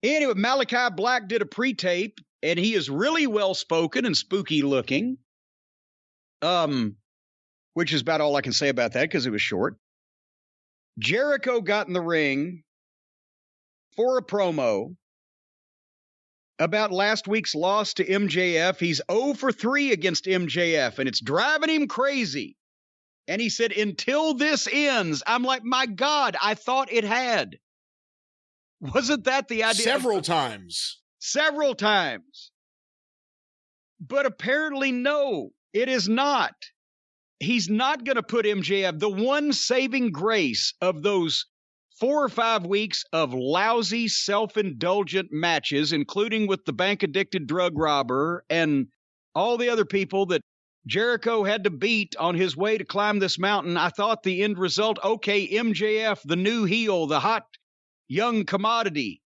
Anyway, Malachi Black did a pre-tape, and he is really well-spoken and spooky-looking. Which is about all I can say about that because it was short. Jericho got in the ring for a promo about last week's loss to MJF. He's 0 for 3 against MJF, and it's driving him crazy. And he said, until this ends, I'm like, my God, I thought it had. Wasn't that the idea? Several times. But apparently, no, it is not. He's not going to put MJF. The one saving grace of those 4 or 5 weeks of lousy, self-indulgent matches, including with the bank-addicted drug robber and all the other people that Jericho had to beat on his way to climb this mountain, I thought the end result, okay, MJF, the new heel, the hot young commodity,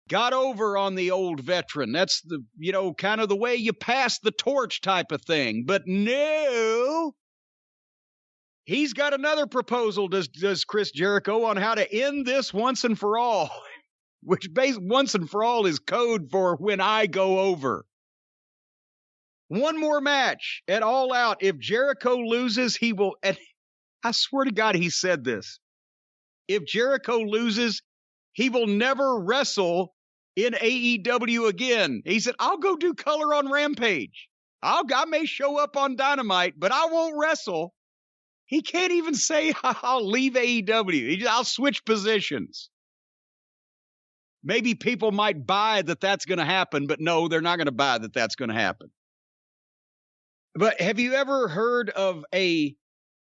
got over on the old veteran. That's the, kind of the way you pass the torch type of thing. But no, he's got another proposal, does Chris Jericho, on how to end this once and for all, which once and for all is code for when I go over. One more match at All Out. If Jericho loses, he will, and I swear to God, he said this. If Jericho loses, he will never wrestle in AEW again. He said, I'll go do color on Rampage. I may show up on Dynamite, but I won't wrestle. He can't even say I'll leave AEW. I'll switch positions. Maybe people might buy that that's going to happen, but no, they're not going to buy that that's going to happen. But have you ever heard of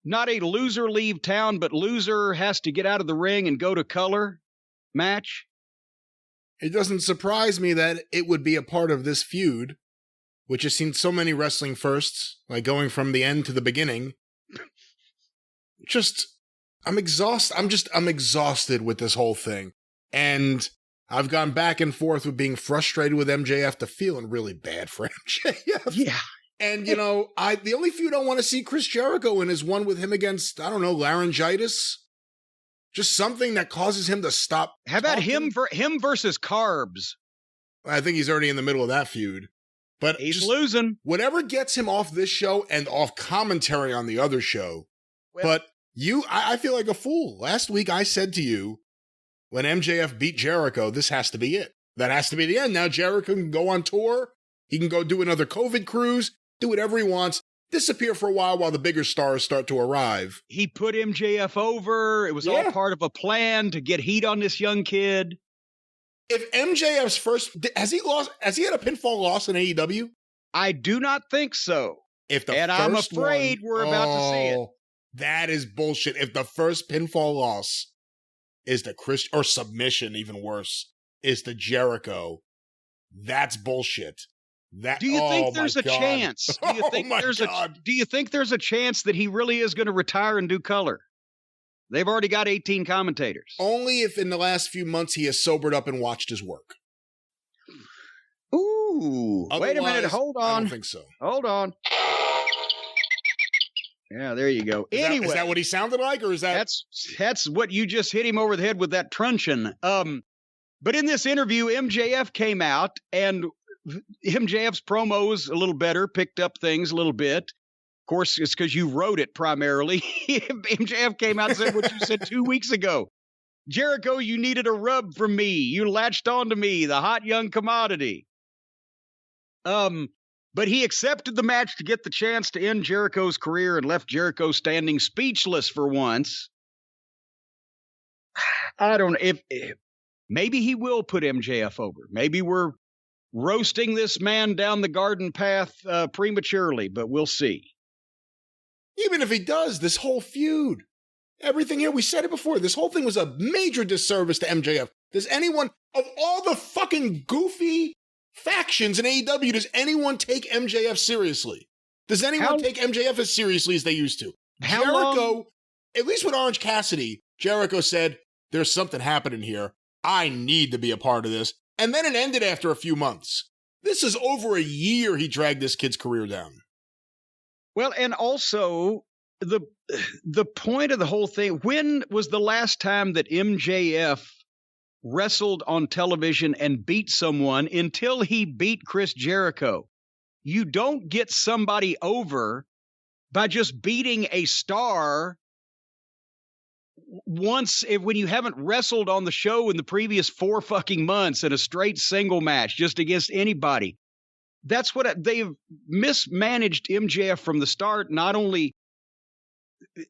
not a loser leave town, but loser has to get out of the ring and go to color match? It doesn't surprise me that it would be a part of this feud, which has seen so many wrestling firsts, like going from the end to the beginning. I'm exhausted with this whole thing. And I've gone back and forth with being frustrated with MJF to feeling really bad for MJF. Yeah. And, the only feud I want to see Chris Jericho in is one with him against, I don't know, laryngitis. Just something that causes him to stop. How about him versus Carbs? I think he's already in the middle of that feud. But he's losing. Whatever gets him off this show and off commentary on the other show. Well, but I feel like a fool. Last week I said to you, when MJF beat Jericho, this has to be it. That has to be the end. Now Jericho can go on tour. He can go do another COVID cruise. Do whatever he wants, disappear for a while the bigger stars start to arrive. He put MJF over. It was all part of a plan to get heat on this young kid. If MJF's has he had a pinfall loss in AEW? I do not think so. I'm afraid we're about to see it. That is bullshit. If the first pinfall loss is the Chris, or submission, even worse, is the Jericho, that's bullshit. Do you think there's a chance? Do you think there's a chance that he really is going to retire and do color? They've already got 18 commentators. Only if in the last few months he has sobered up and watched his work. Ooh. Otherwise, wait a minute. Hold on. I don't think so. Hold on. Yeah, there you go. Anyway. Is that what he sounded like, or is that? That's what you just hit him over the head with that truncheon. But in this interview, MJF came out, and MJF's promos a little better, picked up things a little bit. Of course, it's because you wrote it primarily. MJF came out and said what you said 2 weeks ago. Jericho, you needed a rub from me. You latched onto me, the hot young commodity. But he accepted the match to get the chance to end Jericho's career and left Jericho standing speechless for once. I don't know if maybe he will put MJF over. Maybe we're roasting this man down the garden path prematurely, but we'll see. Even if he does, this whole feud, everything here, we said it before, this whole thing was a major disservice to MJF. Does anyone, of all the fucking goofy factions in AEW, does anyone take MJF seriously? Does anyone take MJF as seriously as they used to? Jericho, at least with Orange Cassidy, Jericho said, there's something happening here. I need to be a part of this. And then it ended after a few months. This is over a year he dragged this kid's career down. Well, and also, the point of the whole thing, when was the last time that MJF wrestled on television and beat someone until he beat Chris Jericho. You don't get somebody over by just beating a star once when you haven't wrestled on the show in the previous 4 fucking months in a straight single match just against anybody. That's what they've mismanaged MJF from the start. Not only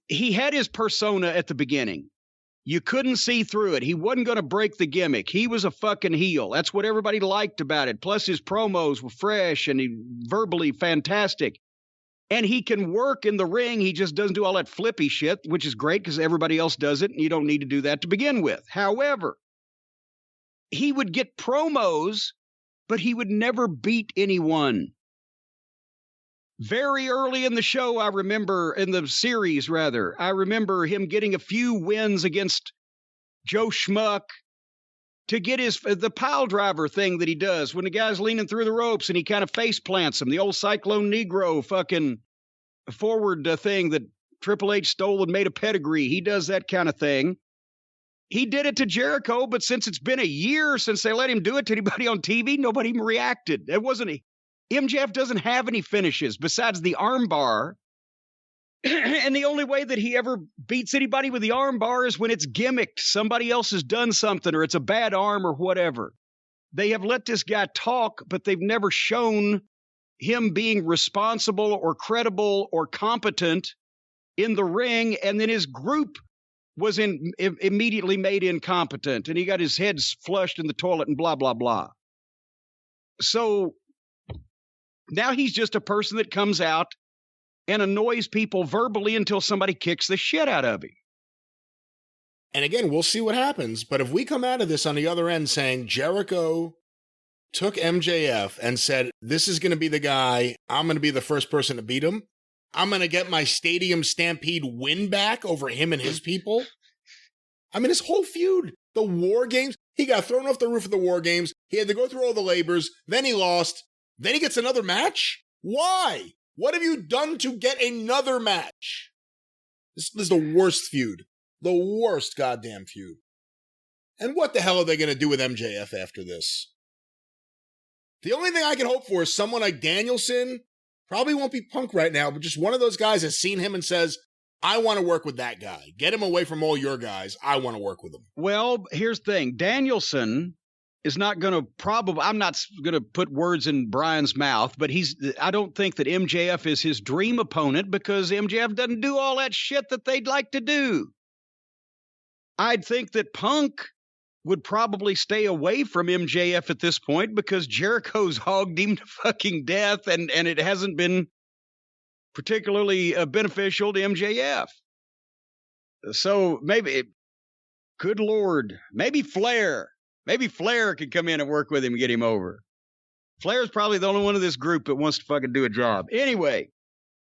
he had his persona at the beginning. You couldn't see through it. He wasn't going to break the gimmick. He was a fucking heel. That's what everybody liked about it. Plus his promos were fresh and verbally fantastic. And he can work in the ring. He just doesn't do all that flippy shit, which is great because everybody else does it, and you don't need to do that to begin with. However, he would get promos, but he would never beat anyone. Very early in the show, I remember him getting a few wins against Joe Schmuck to get the pile driver thing that he does when the guy's leaning through the ropes and he kind of face plants him. The old Cyclone Negro fucking forward thing that Triple H stole and made a pedigree. He does that kind of thing. He did it to Jericho, but since it's been a year since they let him do it to anybody on TV, nobody even reacted. MJF doesn't have any finishes besides the armbar. And the only way that he ever beats anybody with the armbar is when it's gimmicked. Somebody else has done something or it's a bad arm or whatever. They have let this guy talk, but they've never shown him being responsible or credible or competent in the ring. And then his group was immediately made incompetent and he got his head flushed in the toilet and blah, blah, blah. So now he's just a person that comes out and annoys people verbally until somebody kicks the shit out of him. And again, we'll see what happens. But if we come out of this on the other end saying Jericho took MJF and said, this is going to be the guy, I'm going to be the first person to beat him. I'm going to get my Stadium Stampede win back over him and his people. I mean, his whole feud, the War Games, he got thrown off the roof of the War Games. He had to go through all the labors. Then he lost. Then he gets another match? Why? What have you done to get another match? This is the worst feud. The worst goddamn feud. And what the hell are they going to do with MJF after this? The only thing I can hope for is someone like Danielson. Probably won't be Punk right now, but just one of those guys has seen him and says, I want to work with that guy. Get him away from all your guys. I want to work with him. Well, here's the thing. Danielson is not going to I'm not going to put words in Brian's mouth, but I don't think that MJF is his dream opponent because MJF doesn't do all that shit that they'd like to do. I'd think that Punk would probably stay away from MJF at this point because Jericho's hogged him to fucking death and it hasn't been particularly beneficial to MJF. So maybe, good Lord, maybe Flair. Maybe Flair could come in and work with him and get him over. Flair's probably the only one of this group that wants to fucking do a job. Anyway,